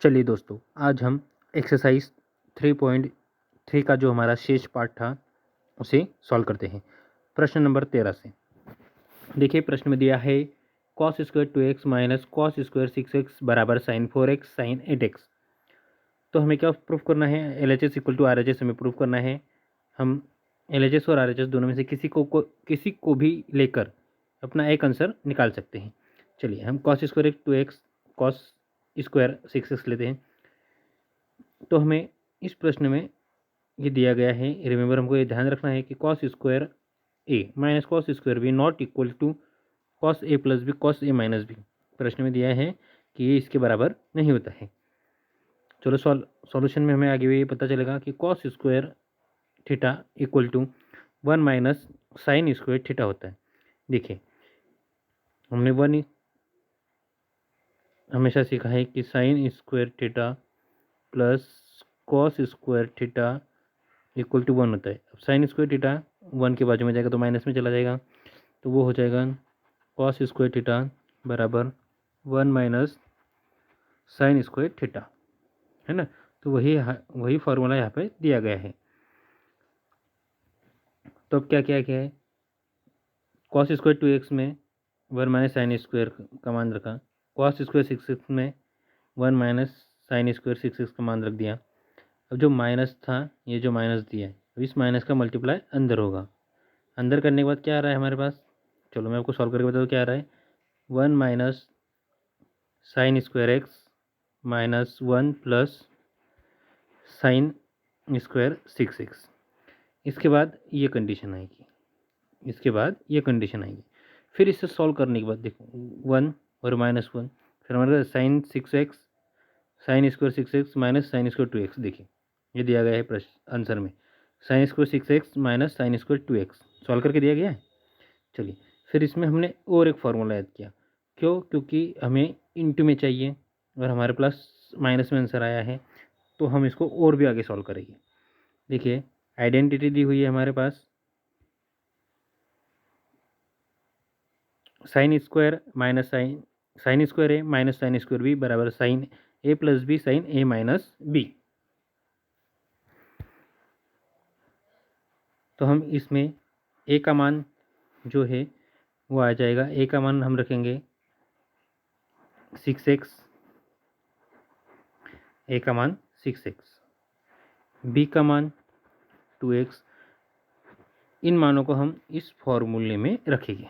चलिए दोस्तों, आज हम एक्सरसाइज 3.3 का जो हमारा शेष पार्ट था उसे सॉल्व करते हैं। प्रश्न नंबर 13 से देखिए, प्रश्न में दिया है cos square 2x minus cos square 6x बराबर साइन 4x साइन 8x। तो हमें क्या प्रूफ करना है? LHS इक्वल टू RHS हमें प्रूफ करना है। हम LHS और RHS दोनों में से किसी को भी लेकर अपना एक आंसर निकाल सकते हैं। चलिए, हम cos square 2x cos square 6x लेते हैं। तो हमें इस प्रश्न में ये दिया गया है, रिमेंबर हमको ये ध्यान रखना है कि cos square A minus cos square B not equal to cos A plus B cos A minus B. प्रश्न में दिया है कि ये इसके बराबर नहीं होता है। चलो सॉल्यूशन में हमें आगे ये पता चलेगा कि cos square theta equal to 1 minus sine square theta होता है। देखिए, हमने वन हमेशा सीखा है कि sine square theta plus cos square theta equal to 1 होता है। अब साइन स्क्वायर थीटा 1 के बाजू में जाएगा तो माइनस में चला जाएगा, तो वो हो जाएगा कॉस स्क्वायर थीटा बराबर 1 माइनस साइन स्क्वायर थीटा, है ना। तो वही फार्मूला यहाँ पे दिया गया है। तो अब क्या क्या क्या है, कॉस स्क्वायर 2x में 1 माइनस साइन स्क्वायर का मान रखा, कॉस स्क्वायर 6x में 1 माइनस साइन स्क्वायर 6x का मान रख दिया। अब जो माइनस था, ये जो माइनस दिया है, इस माइनस का मल्टीप्लाई अंदर होगा। अंदर करने के बाद क्या आ रहा है हमारे पास? चलो मैं आपको सॉल्व करके बता दूँ क्या आ रहा है। 1 minus sine square x minus 1 plus sign square 6x। इसके बाद ये कंडीशन आएगी, फिर इसे सॉल्व करने के बाद देखो 1 और माइनस 1, फिर हमारे पास sine 6x sine square 6x minus sine square 2x। देखिए, ये दिया गया है प्रश्न आंसर में, sine square 6x minus sine square 2x solve करके दिया गया है। चलिए, फिर इसमें हमने और एक फार्मूला ऐड किया। क्यों? क्योंकि हमें इनटू में चाहिए और हमारे प्लस माइनस में आंसर आया है, तो हम इसको और भी आगे सॉल्व करेंगे। देखिए, आइडेंटिटी दी हुई है हमारे पास, sine square minus sine square A minus sine square B बराबर sine A plus B sine A minus B. तो हम इसमें ए का मान जो है वो आ जाएगा, ए का मान हम रखेंगे 6x, ए का मान 6x, बी का मान 2x। इन मानों को हम इस फॉर्मूले में रखेंगे,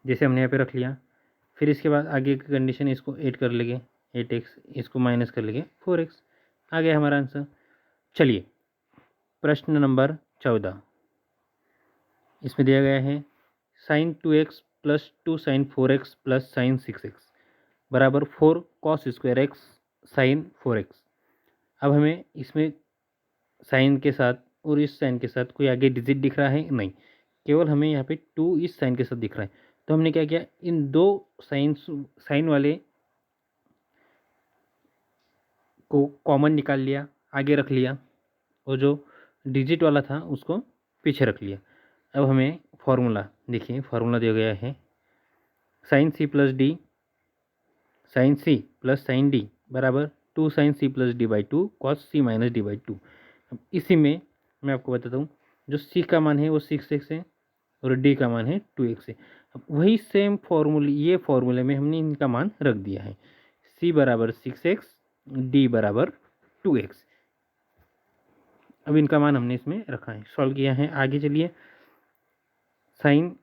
जैसे हमने यहाँ पे रख लिया। फिर इसके बाद आगे की कंडीशन, इसको ऐड कर लेंगे 8x, इसको माइनस कर लेंगे 4x। आ गया हमारा आंसर। चलिए, प्रश्न नंबर 14, इसमें दिया गया है sine 2x plus 2 sine 4x plus sine 6x बराबर 4 cos square X sine 4x। अब हमें इसमें साइन के साथ और इस साइन के साथ कोई आगे डिजिट दिख रहा है? नहीं, केवल हमें यहाँ पे 2 इस साइन के साथ दिख रहा है। तो हमने क्या किया, इन दो साइन वाले को कॉमन निकाल लिया, आगे रख लिया, और जो डिजिट वाला था उसको पीछे रख लिया। अब हमें फॉर्मूला देखिए, फॉर्मूला दिया गया है sine C plus D sine C plus sine D बराबर 2 sine C plus D by 2 cos C minus D by 2। अब इसी में मैं आपको बताता हूँ, जो सी का मान है वो 6x है और डी का मान है 2x है। अब वही सेम फॉर्मूले में हमने इनका मान रख दिया है, सी बराबर 6x डी बराबर 2x। अब इनका मान हमने इसमें रखा है, सॉल्व किया है। आगे चलिए, साइन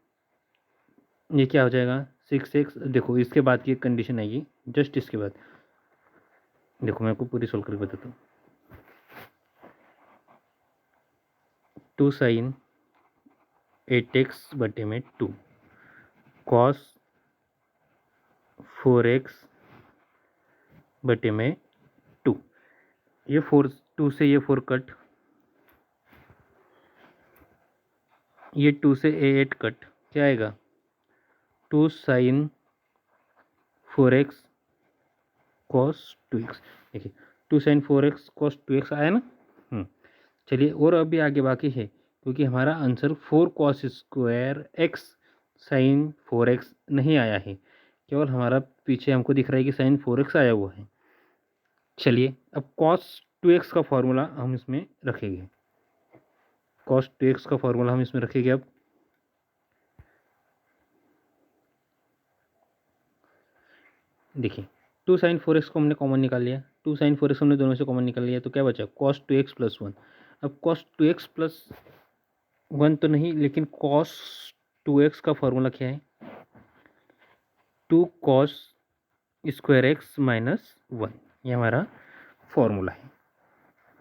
ये क्या हो जाएगा 6x। देखो, इसके बाद की एक कंडीशन आएगी, जस्ट इसके बाद देखो मैं आपको पूरी सॉल्व करके बताता हूँ। 2 साइन 8x बटे में 2 कॉस 4x बटे में 2। ये 2 से ये 4 कट, ये 2 से 8 कट, क्या आएगा 2 साइन 4x कॉस 2x। देखिए, 2 साइन 4x कॉस 2x आया ना। चलिए, और अभी आगे बाकी है, क्योंकि हमारा answer 4 cos square X sine 4x नहीं आया है, केवल हमारा पीछे हमको दिख रहा है कि साइन 4x आया हुआ है। चलिए अब cos 2x का फॉर्मूला हम इसमें रखेंगे। cos 2x का फॉर्मूला हम इसमें रखेंगे। अब देखिए 2 sin 4x को हमने कॉमन निकाल लिया। 2 sin 4x हमने दोनों से कॉमन निकाल लिया, तो क्या बचा cos 2x प्लस 1। अब cos 2x प्लस 1 तो नहीं, लेकिन cos 2x का फॉर्मूला क्या है, 2 cos स्क्वायर एक्स माइनस 1, ये हमारा फॉर्मूला है।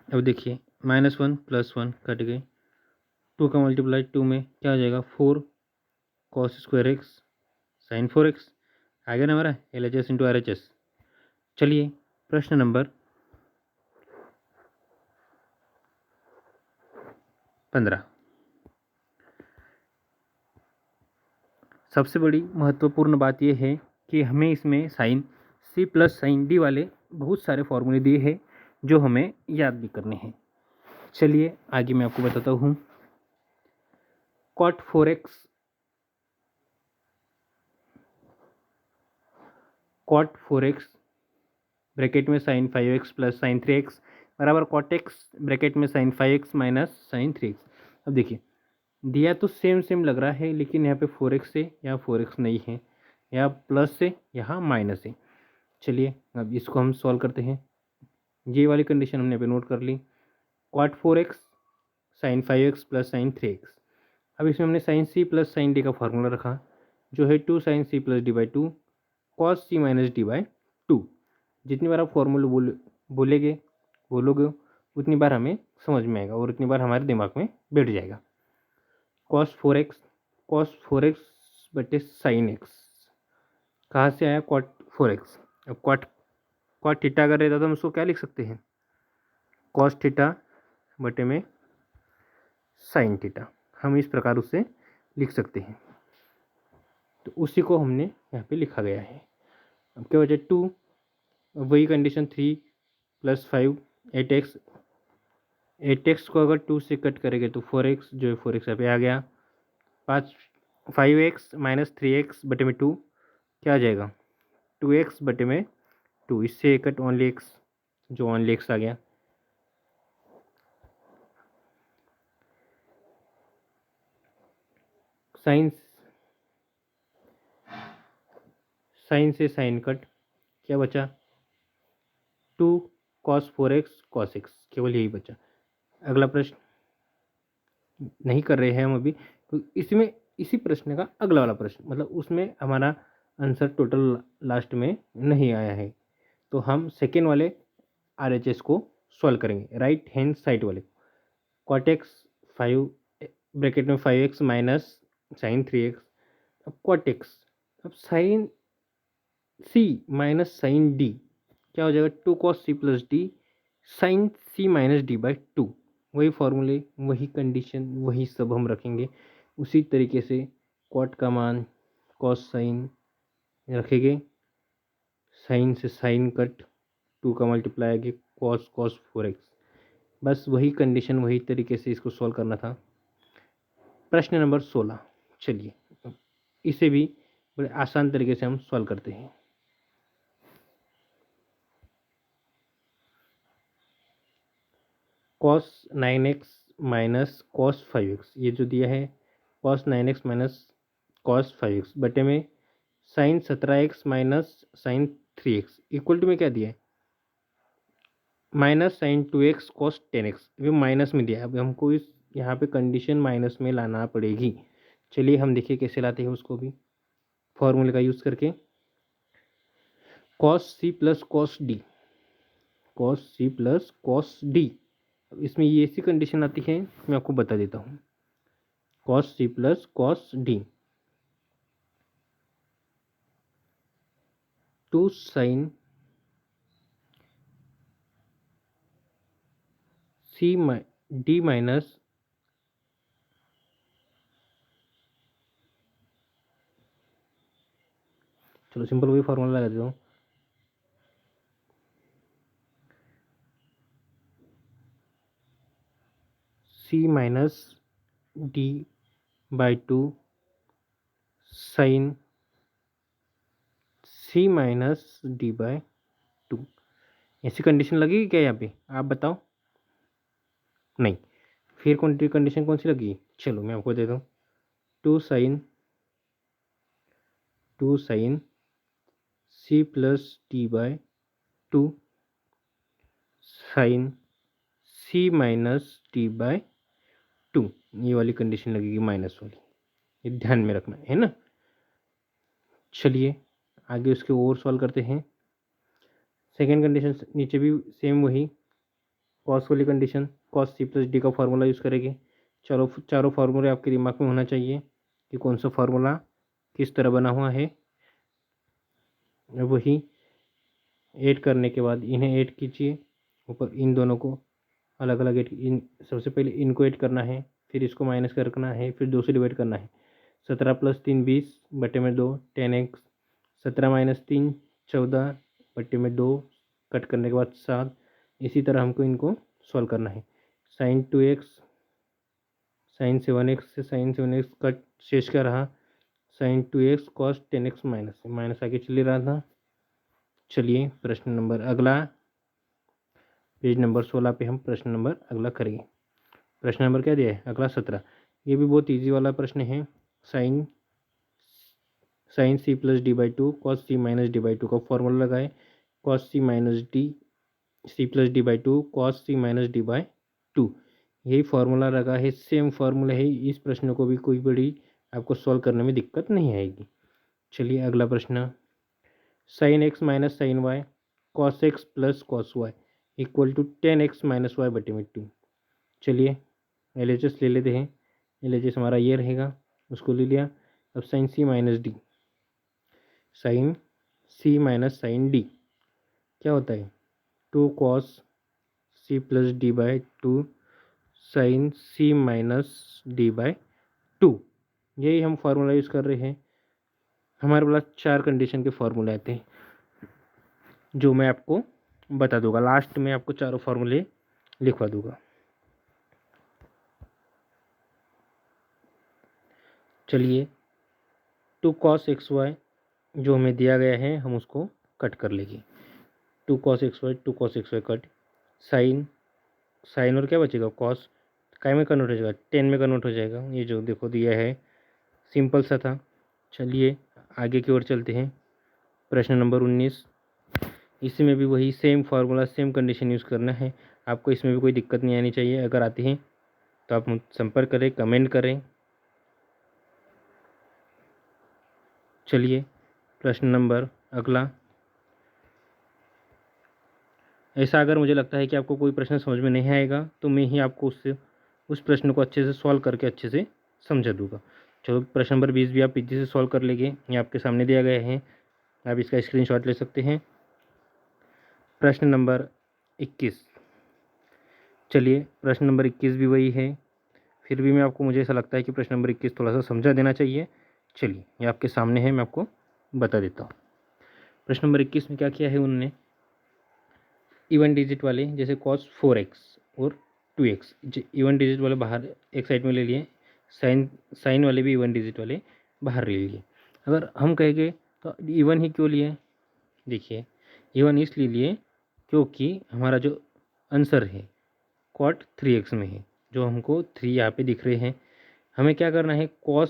अब देखिए -1 + 1 कट गए, 2 का मल्टीप्लाई 2 में क्या हो जाएगा 4 cos square X sine 4x। आ गया ना हमारा LHS इंटू RHS। चलिए प्रश्न नंबर 15। सबसे बड़ी महत्वपूर्ण बात यह है कि हमें इसमें sine C plus sine D वाले बहुत सारे फॉर्मूले दिए हैं जो हमें याद भी करने हैं। चलिए आगे मैं आपको बताता हूँ। cot 4x ब्रैकेट में sine 5x plus sine 3x बराबर cot x ब्रैकेट में sine 5x minus sine 3x। अब देखिए दिया तो सेम सेम लग रहा है, लेकिन यहाँ पे 4x है, यहाँ 4x नहीं है, यहाँ प्लस है, यहाँ माइनस है। चलिए अब इसको हम सॉल्व करते हैं। ये वाली कंडीशन हमने यहाँ पे नोट कर ली, cot 4x sine 5x plus sine 3x। अब इसमें हमने sine C plus sine D का फार्मूला रखा, जो है 2 sin C plus D by 2 cos C minus D by 2। जितनी बार आप फॉर्मूला बोलोगे उतनी बार हमें समझ में आएगा और उतनी बार हमारे दिमाग में बैठ जाएगा। cos 4x बटे साइन x कहाँ से आया cot 4x। अब cot थीटा अगर रहता तो हम उसको क्या लिख सकते हैं, cos थीटा बटे में साइन थीटा, हम इस प्रकार उससे लिख सकते हैं। तो उसी को हमने यहाँ पे लिखा गया है। अब क्या बचा 2, वही कंडीशन 3 + 5 8x को अगर 2 से कट करेंगे तो 4x, जो है 4x यहाँ पे आ गया। 5x माइनस 3x बटे में 2 क्या आ जाएगा 2x बटे में 2, इससे कट ओनली x, जो ओनली x आ गया। साइन से साइन कट, क्या बचा 2 cos 4x cos x, केवल यही बचा। अगला प्रश्न नहीं कर रहे हैं हम अभी, तो इसमें इसी प्रश्न का अगला वाला प्रश्न, मतलब उसमें हमारा आंसर टोटल लास्ट में नहीं आया है, तो हम सेकेंड वाले RHS को सॉल्व करेंगे, राइट हैंड साइड वाले। cot x 5 ब्रैकेट में 5x माइनस साइन 3x। अब cot x, अब sine C minus sine D क्या हो जाएगा 2 cos C plus D sine C minus D by 2। वही फॉर्मूले, वही कंडीशन, वही सब हम रखेंगे। उसी तरीके से cot का मान cos साइन रखेंगे, साइन से साइन कट, 2 का मल्टीप्लाई आगे cos 4x। बस वही कंडीशन, वही तरीके से इसको सॉल्व करना था। प्रश्न नंबर 16, चलिए इसे भी बड़े आसान तरीके से हम सॉल्व करते हैं। cos 9x minus cos 5x, ये जो दिया है cos 9x minus cos 5x बटे में sine 17x minus sine 3x equal to में क्या दिया है minus sign 2x cos 10x, ये माइनस में दिया है। अब हमको इस यहाँ पे कंडीशन माइनस में लाना पड़ेगी। चलिए हम देखिए कैसे लाते हैं उसको भी, फॉर्मूले का यूज़ करके। cos C plus cos D, अब इसमें ये ऐसी कंडीशन आती है, मैं आपको बता देता हूँ। cos C plus cos D 2 sine C D minus चलो सिंपल वही फॉर्मूला लगा देता हूँ, C minus D by 2 sine C minus D by 2। ऐसी कंडीशन लगेगी क्या यहाँ पे, आप बताओ? नहीं। फिर कौन सी कंडीशन कौन सी लगेगी? चलो मैं आपको देता हूँ। Two sine C plus D by two sine C minus D by two, ये वाली कंडीशन लगेगी माइनस वाली, ये ध्यान में रखना है ना। चलिए आगे उसके और सॉल्व करते हैं। सेकेंड कंडीशन नीचे भी सेम वही कॉस वाली condition, cos C plus D का फार्मूला यूज़ करेंगे। चारों फार्मूले आपके दिमाग में होना चाहिए कि कौन सा फार्मूला किस तरह बना हुआ है। वही ऐड करने के बाद इन्हें ऐड कीजिए, ऊपर इन दोनों को अलग अलग इन सबसे पहले इनको ऐड करना है, फिर इसको माइनस करना है, फिर 2 से डिवाइड करना है। 17+3 20 बटे में 2 10x, 17-3 14 बटे में 2 कट करने के बाद 7। इसी तरह हमको इनको सॉल्व करना है। साइन 2x साइन 7x से साइन 7x कट, शेष क्या रहा sign 2x cos 10x minus आगे चल रहा था। चलिए प्रश्न नंबर अगला, पेज नंबर 16 पे हम प्रश्न नंबर अगला करेंगे। प्रश्न नंबर क्या दिया है अगला 17। ये भी बहुत इजी वाला प्रश्न है। Sine C plus D by two cos C minus D by two का फॉर्मूला लगाए। Cos C minus D C plus D by two cos C minus D by two, यही फार्मूला लगा है, सेम फार्मूला है। इस प्रश्न को भी कोई बड़ी आपको सॉल्व करने में दिक्कत नहीं आएगी। चलिए अगला प्रश्न, sine X minus sine Y cos X plus cos Y equal to 10x minus Y बटे में 2। चलिए LHS ले लेते हैं। LHS हमारा ये रहेगा, उसको ले लिया। अब sine C minus D, sine C minus sine D क्या होता है 2 cos C plus D by two sine C minus D by two, यही हम फार्मूला यूज़ कर रहे हैं। हमारे पास 4 कंडीशन के फार्मूले आते हैं जो मैं आपको बता दूंगा, लास्ट में आपको चारों फार्मूले लिखवा दूंगा। चलिए 2 कॉस एक्स वाई जो हमें दिया गया है हम उसको कट कर लेंगे। 2 cos X Y cut, sine और क्या बचेगा कॉस, काय में कन्वर्ट हो जाएगा 10 में कन्वर्ट हो जाएगा, ये जो देखो दिया है सिंपल सा था। चलिए आगे की ओर चलते हैं। प्रश्न नंबर 19, इसमें भी वही same formula same condition use करना है आपको, इसमें भी कोई दिक्कत नहीं आनी चाहिए। अगर आती है तो आप संपर्क करें, कमेंट करें। चलिए प्रश्न नंबर अगला, ऐसा अगर मुझे लगता है कि आपको कोई प्रश्न समझ में नहीं आएगा तो मैं ही आपको उस प्रश्न को अच्छे से सॉल्व करके अच्छे से समझा दूंगा। चलो प्रश्न नंबर 20 भी आप इजी से सॉल्व कर लेंगे, ये आपके सामने दिया गया है, आप इसका स्क्रीनशॉट ले सकते हैं। प्रश्न नंबर 21, चलिए प्रश्न नंबर 21 भी वही है, फिर भी मुझे ऐसा लगता है कि प्रश्न नंबर 21 थोड़ा सा समझा देना चाहिए। चलिए ये आपके सामने है, मैं आपको बता देता हूँ। प्रश्न नंबर 21 में क्या किया है उन्होंने, इवन डिजिट वाले जैसे cos 4x और 2x, इवन डिजिट वाले बाहर एक साइड में ले लिए, साइन वाले भी इवन डिजिट वाले बाहर ले लिए। अगर हम कहेंगे तो इवन ही क्यों लिए, देखिए इवन इसलिए लिए क्योंकि हमारा जो आंसर है cot 3x में है, जो हमको 3 यहाँ पे दिख रहे हैं। हमें क्या करना है cos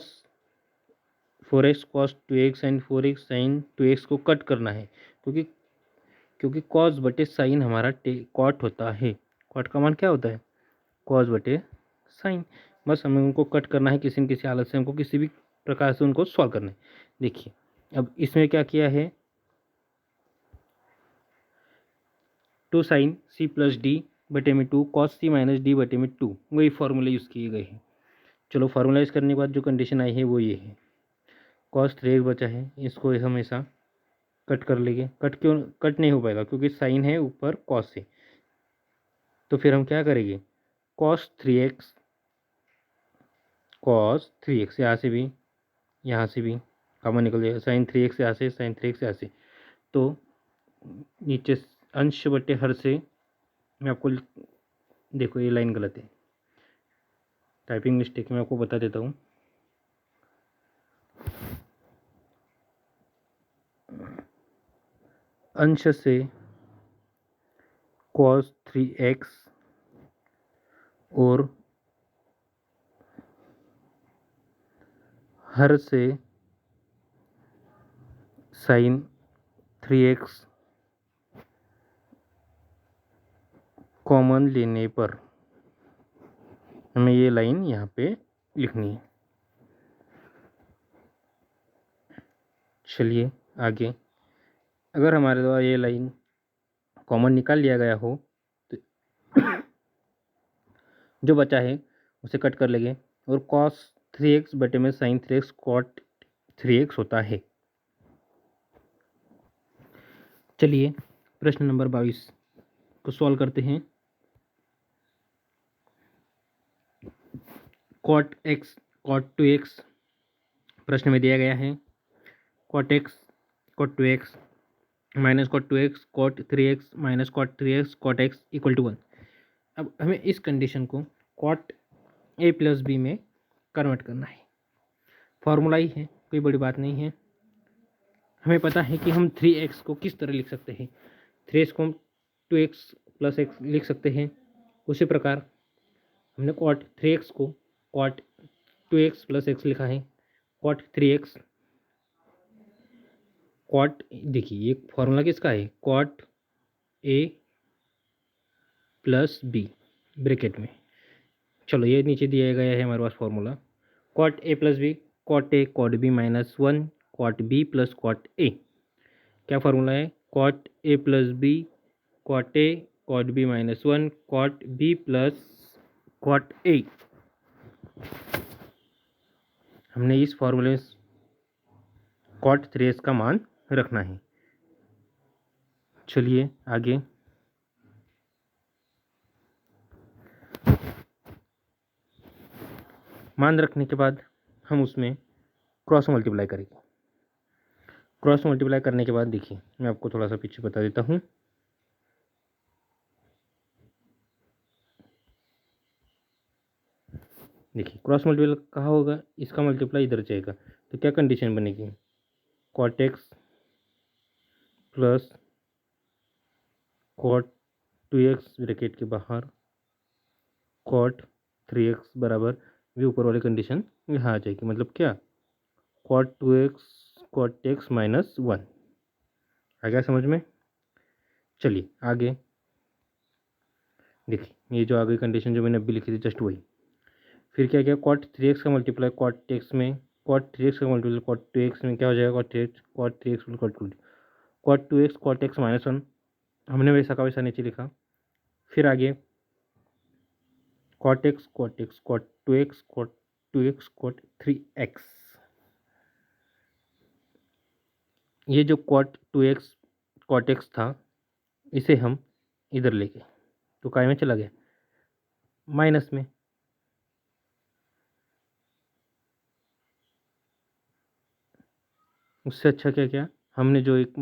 4x cos 2x and 4x sin 2x को कट करना है, क्योंकि कॉस बटे साइन हमारा कॉट होता है। कॉट का मान क्या होता है कॉस बटे साइन, बस हमें उनको कट करना है, किसी न किसी हालत से हमको किसी भी प्रकार से उनको सॉल्व करना है। देखिए अब इसमें क्या किया है, 2 साइन सी प्लस डी बटे में 2 कॉस सी माइनस डी बटे में 2, वही फार्मूले यूज़ किए गए हैं। चलो फार्मूला यूज़ करने के बाद जो कंडीशन आई है वो ये है, कॉस 3x बचा है, इसको हमेशा कट कर लेंगे। कट नहीं हो पाएगा क्योंकि साइन है ऊपर कॉस से, तो फिर हम क्या करेंगे कॉस 3x यहाँ से भी कॉमन निकल जाएगा, साइन 3x यहाँ से, साइन 3x यहाँ से, तो नीचे अंश बटे हर से, मैं आपको देखो ये लाइन गलत है, टाइपिंग मिस्टेक मैं आपको बता देता हूँ। अंश से cos 3x और हर से sin 3x कॉमन लेने पर हमें ये लाइन यहाँ पे लिखनी है। चलिए आगे, अगर हमारे द्वारा ये लाइन कॉमन निकाल लिया गया हो तो जो बचा है उसे कट कर लेंगे और cos 3x बटे में sin 3x cot 3x होता है। चलिए प्रश्न नंबर 22 को सॉल्व करते हैं। cot x cot 2x प्रश्न में दिया गया है। cot x cot 2x minus cot 2x cot 3x minus cot 3x cot x equal to 1। अब हमें इस कंडीशन को cot a प्लस बी में कन्वर्ट करना है। फॉर्मूला ही है, कोई बड़ी बात नहीं है। हमें पता है कि हम 3x को किस तरह लिख सकते हैं। 3x को हम 2x प्लस x लिख सकते हैं। उसी प्रकार हमने cot 3x को cot 2x प्लस x लिखा है। cot 3x cot, देखिए ये फॉर्मूला किसका है, cot a plus B bracket में। चलो ये नीचे दिया गया है हमारे पास formula cot a plus B cot a cot b minus 1 cot b plus cot a। क्या फार्मूला है, cot a plus B cot a cot b minus 1 cot b plus cot a। हमने इस फॉर्मूले में cot 3x का मान रखना है। चलिए आगे, मान रखने के बाद हम उसमें क्रॉस मल्टीप्लाई करेंगे। क्रॉस मल्टीप्लाई करने के बाद देखिए मैं आपको थोड़ा सा पीछे बता देता हूँ। देखिए क्रॉस मल्टीप्लाई कहाँ होगा, इसका मल्टीप्लाई इधर जाएगा तो क्या कंडीशन बनेगी, cot x plus cot 2x bracket के बाहर cot 3x बराबर भी ऊपर वाली कंडीशन यहाँ आ जाएगी। मतलब क्या, cot 2x cot x minus 1। आ गया समझ में। चलिए आगे देखिए, ये जो आगे कंडीशन जो मैंने अभी लिखी थी जस्ट वही। फिर क्या किया, cot 3x का मल्टीप्लाई cot x में, cot 3x का मल्टीप्लाई cot 2x में क्या हो जाएगा, cot 3x cot 2x cot x minus 1। हमने वैसा का वैसा नीचे लिखा। फिर आगे cot x cot 2x cot 2x cot 3x। ये जो cot 2x cot x था इसे हम इधर ले गए तो काय में चला गया, माइनस में। उससे अच्छा क्या किया हमने, जो एक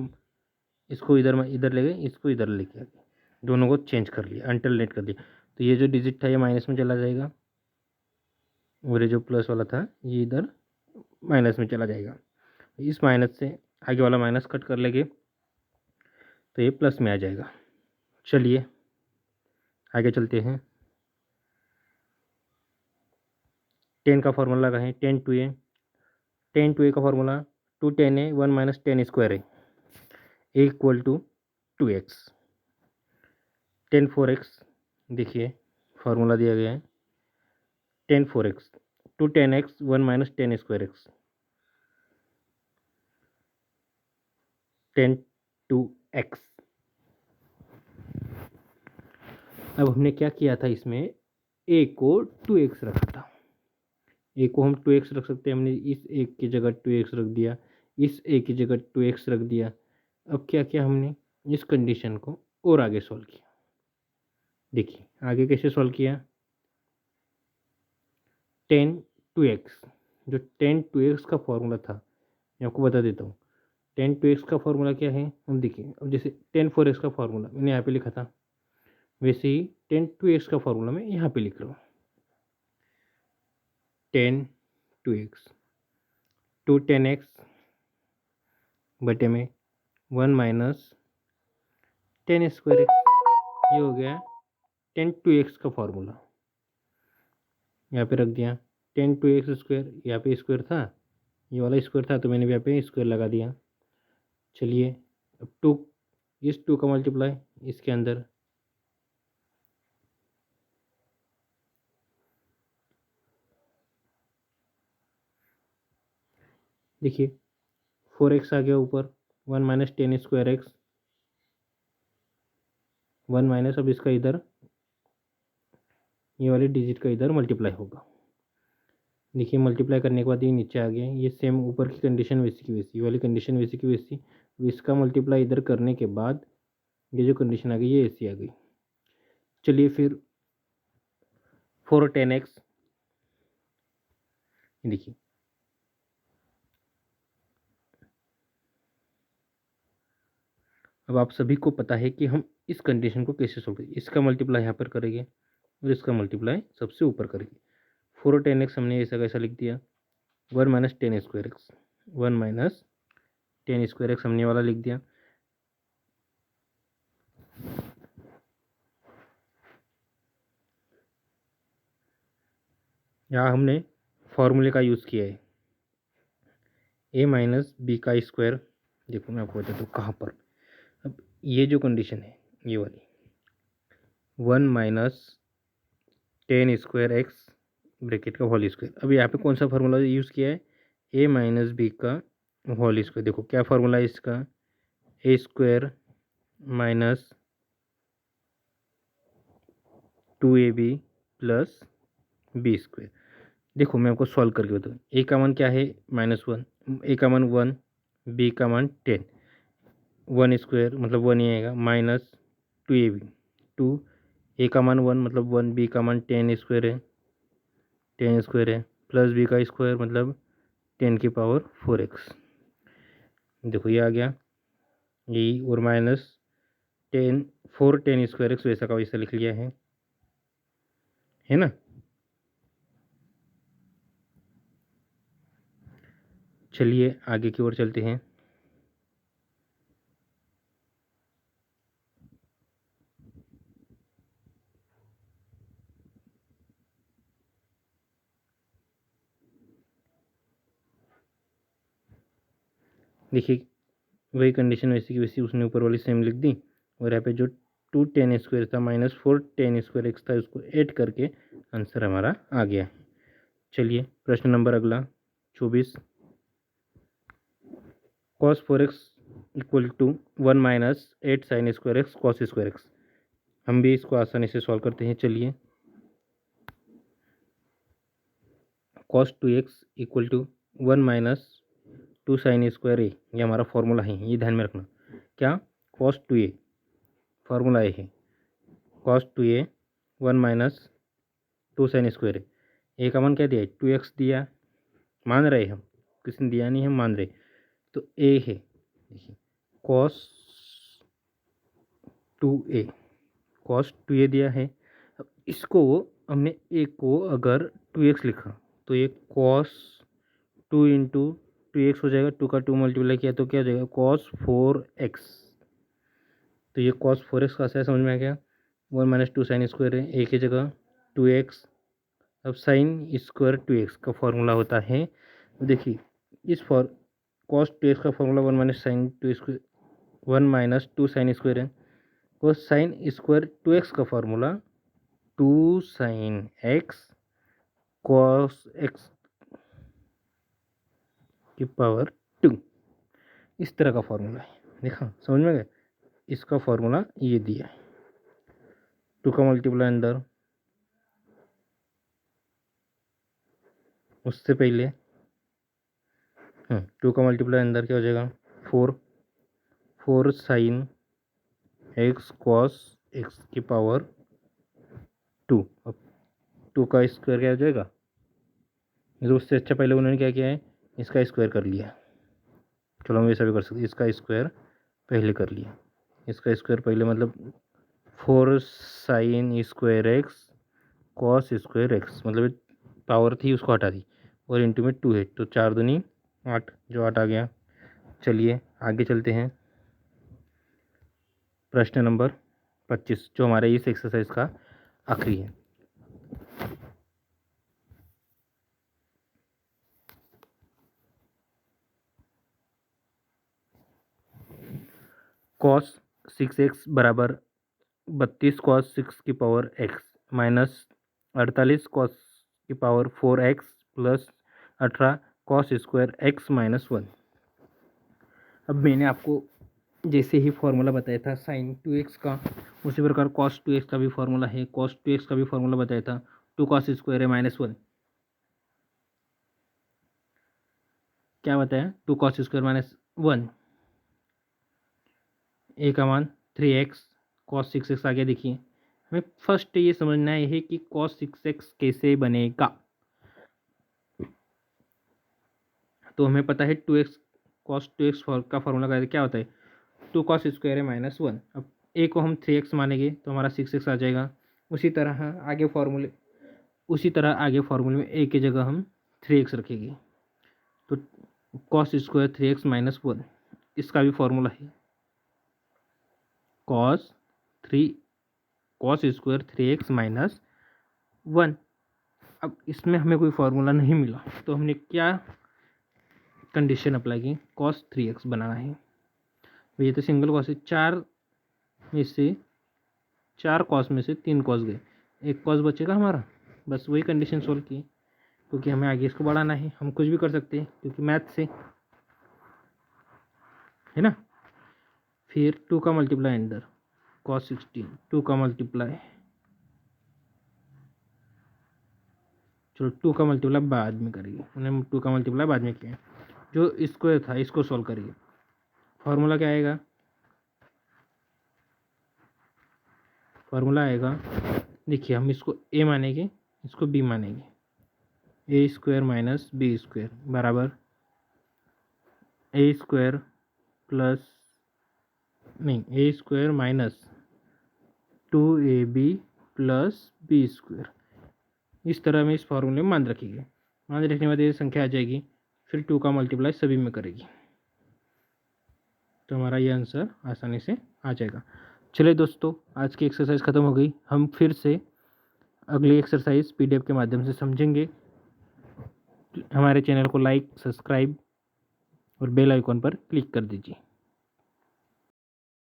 इसको इधर ले गए, इसको इधर लेके आ गए, दोनों को चेंज कर लिया, अल्टरनेट कर दिया। तो ये जो डिजिट था ये माइनस में चला जाएगा और ये जो प्लस वाला था ये इधर माइनस में चला जाएगा। इस माइनस से आगे वाला माइनस कट कर लेंगे तो ये प्लस में आ जाएगा। चलिए आगे चलते हैं। 10 का फॉर्मूला लगाएं, 10 टू ए का फॉर्मूला 2 10 है 1 माइनस 10 स्क्वायर है इक्वल टू 2x। 10 4x, देखिए फार्मूला दिया गया है 10 4x 2 10x 1 minus 10 square x 10 2x। अब हमने क्या किया था, इसमें a को 2x रखा था। a को हम 2x रख सकते हैं, हमने इस एक की जगह 2x रख दिया, इस a की जगह 2x रख दिया। अब क्या किया हमने, इस कंडीशन को और आगे सॉल्व किया। देखिए आगे कैसे सॉल्व किया, 10 2x, जो 10 2x का फॉर्मूला था मैं आपको बता देता हूँ। 10 2x का फॉर्मूला क्या है, हम देखिए अब जैसे 10 4x का फॉर्मूला मैंने यहाँ पे लिखा था, वैसे ही 10 2x का फॉर्मूला मैं यहाँ पे लिख रहा हूँ। 10 2x 2 10x बटे में 1 माइनस 10 स्क्वायर एक्स। ये हो गया 10 2x का फॉर्मूला, यहाँ पे रख दिया 10 2x², यहाँ पे स्क्वायर था, ये वाला स्क्वायर था तो मैंने भी यहाँ पे स्क्वायर लगा दिया। चलिए अब इस 2 का मल्टीप्लाई इसके अंदर, देखिए 4x आ गया ऊपर, 1 माइनस 10 स्क्वायर x, 1 माइनस, अब इसका इधर ये वाले डिजिट का इधर मल्टीप्लाई होगा। देखिए मल्टीप्लाई करने के बाद ये नीचे आ गया, ये सेम ऊपर की कंडीशन वैसी की वैसी, ये वाली कंडीशन वैसी की वैसी, इसका मल्टीप्लाई इधर करने के बाद ये जो कंडीशन आ गई ये ऐसी आ गई। चलिए फिर 4 और 10x, देखिए अब आप सभी को पता है कि हम इस कंडीशन को कैसे सोल्व करेंगे। इसका मल्टीप्लाई यहाँ पर करेंगे और इसका मल्टीप्लाई सबसे ऊपर करेंगे। 4 और 10x हमने ऐसा कैसा लिख दिया, 1 minus 10 square x, 1 minus 10 square x हमने वाला लिख दिया। यहाँ हमने फॉर्मूले का यूज़ किया है, a माइनस बी का स्क्वायर। देखो मैं आपको बता दूँ कहाँ पर, अब ये जो कंडीशन है ये वाली 1 माइनस 10 स्क्वायर x ब्रैकेट का होल स्क्वायर, अब यहाँ पे कौन सा फार्मूला यूज़ किया है, a माइनस बी का होल स्क्वायर। देखो क्या फार्मूला है इसका, a square minus 2ab plus B square. देखो मैं आपको सॉल्व करके बताऊँ, ए का मान क्या है -1, ए का मान 1, बी का मान 10, 1 स्क्वायर मतलब 1 ही आएगा, माइनस 2ab, 2, ए का मान 1 मतलब 1, बी का मान 10 स्क्वायर है, 10 स्क्वायर है, प्लस बी का स्क्वायर मतलब 10 की पावर 4x। देखो ये आ गया यही, और माइनस 10 स्क्वायर x वैसा का वैसा लिख लिया है ना। चलिए आगे की ओर चलते हैं। देखिए वही कंडीशन वैसी की वैसी उसने ऊपर वाली सेम लिख दी, और यहाँ पे जो 2 10 स्क्वायर था माइनस 4 10 स्क्वायर x था उसको ऐड करके आंसर हमारा आ गया। चलिए प्रश्न नंबर अगला 24, cos 4x equal to 1 minus 8 sine square X cos square X. हम भी इसको आसानी से सॉल्व करते हैं। चलिए cos 2x equal to 1 minus 2 sine square A, ये हमारा फॉर्मूला है, ये ध्यान में रखना। क्या, cos 2a फार्मूला ए है, cos 2a 1 minus 2 sine square A का मान क्या दिया है 2x दिया, मान रहे हम, किसी ने दिया नहीं हम मान रहे, तो ए है, देखिए cos 2a, cos 2a दिया है। अब इसको हमने ए को अगर 2x लिखा तो ये cos 2 इंटू 2x हो जाएगा, 2 का 2 मल्टीप्लाई किया तो क्या हो जाएगा cos 4x। तो ये cos 4x का है, समझ में आ गया। 1 माइनस 2 साइन स्क्वायर है, ए की जगह 2x, अब साइन स्क्वायर 2x का फॉर्मूला होता है, देखिए इस cos 2x का formula 1 minus sine 2 square, 1 minus 2 sine square है, और साइन स्क्वायर 2x का formula 2 sine x cos x की पावर 2, इस तरह का फॉर्मूला है। देखा समझ में गया, इसका फॉर्मूला ये दिया है, 2 का मल्टीप्लाई अंदर, उससे पहले 2 का मल्टीप्लाई अंदर क्या हो जाएगा 4 साइन एक्स कॉस एक्स की पावर 2। अब 2 का स्क्वायर क्या हो जाएगा, तो उससे अच्छा पहले उन्होंने क्या किया है इसका स्क्वायर कर लिया। चलो हम वैसा भी कर सकते, इसका स्क्वायर पहले कर लिया, इसका स्क्वायर पहले मतलब 4 sign square X cos square x, मतलब पावर थी उसको हटा दी, और इंटू में 2 है तो 4 दूनी 8, जो 8 आ गया। चलिए आगे चलते हैं, प्रश्न नंबर 25 जो हमारे इस एक्सरसाइज का आखिरी है। cos 6x बराबर 32 cos 6 की पावर x माइनस 48 cos की power 4x plus 18 cos square x minus 1। अब मैंने आपको जैसे ही फॉर्मूला बताया था sin 2x का, उसी प्रकार cos 2x का भी फॉर्मूला है, cos 2x का भी फॉर्मूला बताया था 2 cos स्क्वायर है माइनस 1। क्या बताया? 2 cos स्क्वायर माइनस 1, ए का मान 3x, cos 6x आ गया। देखिए हमें फर्स्ट ये समझना है कि cos 6x कैसे बनेगा। तो हमें पता है 2x cos 2x का फॉर्मूला क्या होता है? 2 cos स्क्वायर है माइनस 1। अब ए को हम 3x मानेंगे तो हमारा 6x आ जाएगा। उसी तरह आगे फॉर्मूले में ए की जगह हम 3x रखेंगे तो cos स्क्वायर 3x माइनस 1, इसका भी फॉर्मूला है cos स्क्वायर 3x माइनस 1। अब इसमें हमें कोई फार्मूला नहीं मिला तो हमने क्या कंडीशन अप्लाई की? cos 3x बनाना है। ये तो सिंगल कॉस है, 4 कॉस में से 3 कॉस गए, 1 कॉस बचेगा हमारा। बस वही कंडीशन सोल्व की, क्योंकि हमें आगे इसको बढ़ाना है। हम कुछ भी कर सकते हैं क्योंकि मैथ से है ना। फिर 2 का मल्टीप्लाई अंडर cos 16, 2 का मल्टीप्लाई, चलो 2 का मल्टीप्लाई बाद में करिए, उन्हें 2 का मल्टीप्लाई बाद में किया। जो स्क्वायर था इसको सॉल्व करिए। फॉर्मूला क्या आएगा? फॉर्मूला आएगा, देखिए हम इसको ए मानेंगे, इसको बी मानेंगे। A square minus B square बराबर A square plus A square minus 2ab plus B square. इस तरह में इस फॉर्मूले में मान रखेंगे। मान रखने के बाद ये संख्या आ जाएगी, फिर 2 का मल्टीप्लाई सभी में करेगी तो हमारा ये आंसर आसानी से आ जाएगा। चलिए दोस्तों, आज की एक्सरसाइज ख़त्म हो गई। हम फिर से अगली एक्सरसाइज पीडीएफ के माध्यम से समझेंगे। हमारे चैनल को लाइक, सब्सक्राइब और बेल आइकॉन पर क्लिक कर दीजिए।